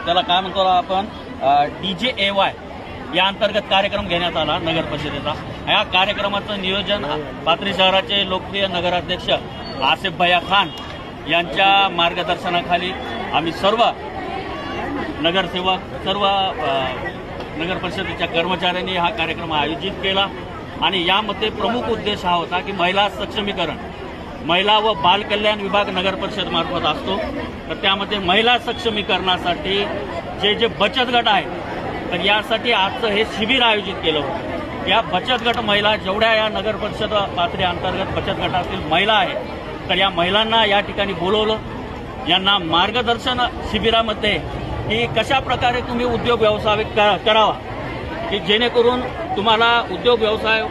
त्याला काय म्हणतो आपण DJAY या अंतर्गत कार्यक्रम घेण्यात आला नगर परिषदेचा। या कार्यक्रमाचं नियोजन पाथरी शहराचे लोकप्रिय नगराध्यक्ष आसिफ भैया खान यांच्या मार्गदर्शनाखाली आम्ही सर्व नगरसेवक सर्व नगर परिषदेच्या कर्मचाऱ्यांनी हा कार्यक्रम आयोजित केला आणि यामध्ये प्रमुख उद्देश हा होता की महिला सक्षमीकरण, महिला व बाल कल्याण विभाग नगर परिषद मार्फत असतो, तर त्यामध्ये महिला सक्षमीकरणासाठी जे बचत गट आहे तर यासाठी आजचं हे शिबिर आयोजित केलं होतं। या बचत गट महिला जेवढ्या या नगर परिषद पाथरी अंतर्गत बचत गटातील महिला आहेत तर या महिलांना या ठिकाणी बोलवलं, यांना मार्गदर्शन शिबिरामध्ये की कशा प्रकारे तुम्ही उद्योग व्यवसाय करावा की जेणेकरून तुम्हाला उद्योग व्यवसाय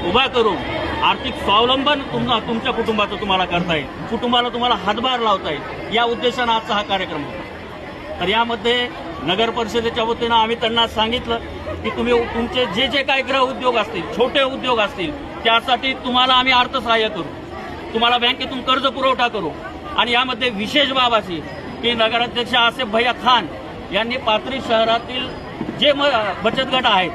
उभा करून आर्थिक स्वावलंबन तुमच्या कुटुंबाचं तुम्हाला करता येईल, कुटुंबाला तुम्हाला हातभार लावता येईल, या उद्देशानं आजचा हा कार्यक्रम होता। तर यामध्ये नगर परिषदेच्या वतीनं आम्ही त्यांना सांगितलं की तुम्ही तुमचे जे काही गृह उद्योग असतील, छोटे उद्योग असतील, त्यासाठी तुम्हाला आम्ही अर्थसहाय्य करू, तुम्हाला बँकेतून कर्ज पुरवठा करू। आणि यामध्ये विशेष बाब अशी की नगराध्यक्ष आसिफ भैया खान यांनी पाथरी शहरातील जे बचत गट आहेत,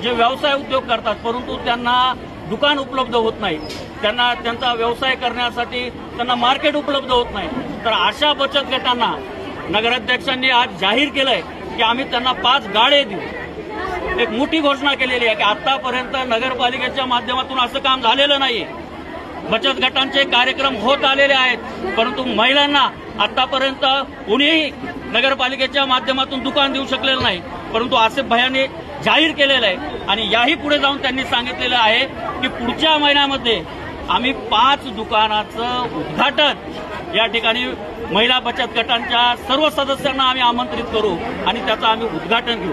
जे व्यवसाय उद्योग करतात परंतु त्यांना दुकान उपलब्ध होत नाही, त्यांचा व्यवसाय करण्यासाठी त्यांना मार्केट उपलब्ध होत नाही, तर अशा बचत गटांना नगराध्यक्षांनी आज जाहीर केलंय की आम्ही त्यांना 5 गाड्या देऊ। एक मोठी घोषणा केलेली आहे की आतापर्यंत नगरपालिकेच्या माध्यमातून असं काम झालेलं नाहीये। बचत गटांचे कार्यक्रम होत आलेले आहेत परंतु महिलांना आतापर्यंत कोणीही नगरपालिकेच्या माध्यमातून दुकान देऊ शकलेलं नाही, परंतु आसिफ भैयाने जाहीर केलेलं आहे आणि याही पुढे जाऊन त्यांनी सांगितलेलं आहे की पुढच्या महिन्यामध्ये आम्ही 5 दुकानाचं उद्घाटन या ठिकाणी महिला बचत गटांच्या सर्व सदस्यांना आम्ही आमंत्रित करू आणि त्याचं आम्ही उद्घाटन घेऊ।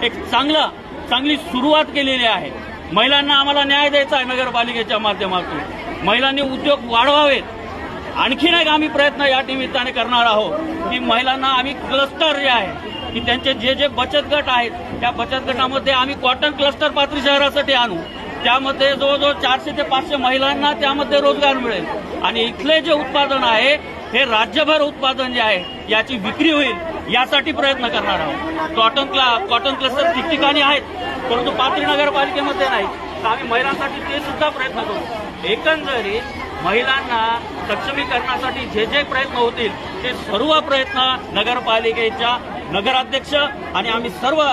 एक चांगली सुरुवात केलेली आहे। महिलांना आम्हाला न्याय द्यायचा आहे नगरपालिकेच्या माध्यमातून, महिलांनी उद्योग वाढवावेत। आणखीन एक आम्ही प्रयत्न या निमित्ताने करणार आहोत की महिलांना आम्ही क्लस्टर जे आहे की त्यांचे जे बचत गट आहेत त्या बचत गटामध्ये आम्ही कॉटन क्लस्टर पाथरी शहरासाठी आणू, त्यामध्ये जवळजवळ 400 ते 500 महिलांना त्यामध्ये रोजगार मिळेल आणि इथले जे उत्पादन आहे हे राज्यभर उत्पादन जे आहे याची विक्री होईल यासाठी प्रयत्न करणार आहोत। कॉटन क्लस्टर ठिकठिकाणी आहेत परंतु पाथरी नगरपालिकेमध्ये नाही, तर आम्ही महिलांसाठी ते सुद्धा प्रयत्न करू। एकंदरीत महिलांना सक्षमीकरणासाठी जे प्रयत्न होतील ते सर्व प्रयत्न नगरपालिकेच्या नगराध्यक्ष आणि आम्ही सर्व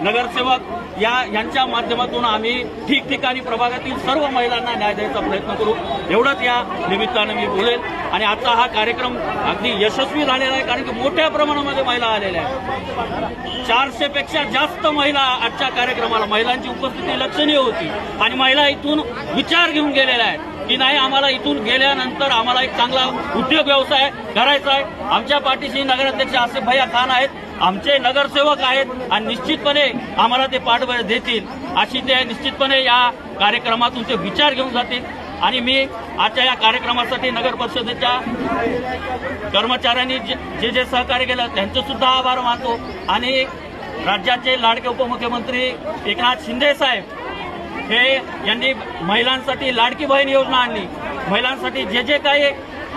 नगरसेवक यांच्या माध्यमातून आम्ही ठिकठिकाणी प्रभागातील सर्व महिलांना न्याय द्यायचा प्रयत्न करू, एवढंच या निमित्तानं मी बोलेल। आणि आजचा हा कार्यक्रम अगदी यशस्वी झालेला आहे कारण की मोठ्या प्रमाणामध्ये महिला आलेल्या आहेत। 400 पेक्षा जास्त महिला आजच्या कार्यक्रमाला, महिलांची उपस्थिती लक्षणीय होती आणि महिला इथून विचार घेऊन गेलेल्या आहेत की नाही आम्हाला इथून गेल्यानंतर आम्हाला एक चांगला उद्योग व्यवसाय करायचा आहे। आमच्या पाठीशी नगराध्यक्ष आसिफ भैया खान आहेत, आमचे नगरसेवक आहेत आणि निश्चितपणे आम्हाला ते पाठबळ देतील अशी ते निश्चितपणे या कार्यक्रमातून ते विचार घेऊन जातील। आणि मी आजच्या या कार्यक्रमासाठी नगर परिषदेच्या कर्मचाऱ्यांनी जे सहकार्य केलं त्यांचे सुद्धा आभार मानतो आणि राज्याचे लाडके उपमुख्यमंत्री एकनाथ शिंदे साहेब हे यांनी महिलांसाठी लाडकी बहीण योजना आणली, महिलांसाठी जे काही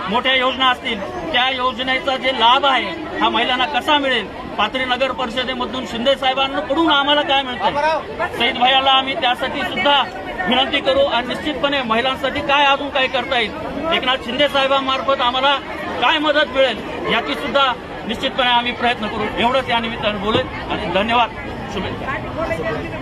मोठ्या योजना असतील त्या योजनेचा जे लाभ आहे हा महिलांना कसा मिळेल, पाथरी नगर परिषदेमधून शिंदे साहेबांकडून आम्हाला काय मिळतं, सईद भैयाला आम्ही त्यासाठी सुद्धा विनंती करू आणि निश्चितपणे महिलांसाठी काय अजून काही करता येईल, एकनाथ शिंदे साहेबांमार्फत आम्हाला काय मदत मिळेल याची सुद्धा निश्चितपणे आम्ही प्रयत्न करू, एवढंच या निमित्ताने बोलेल आणि धन्यवाद, शुभेच्छा।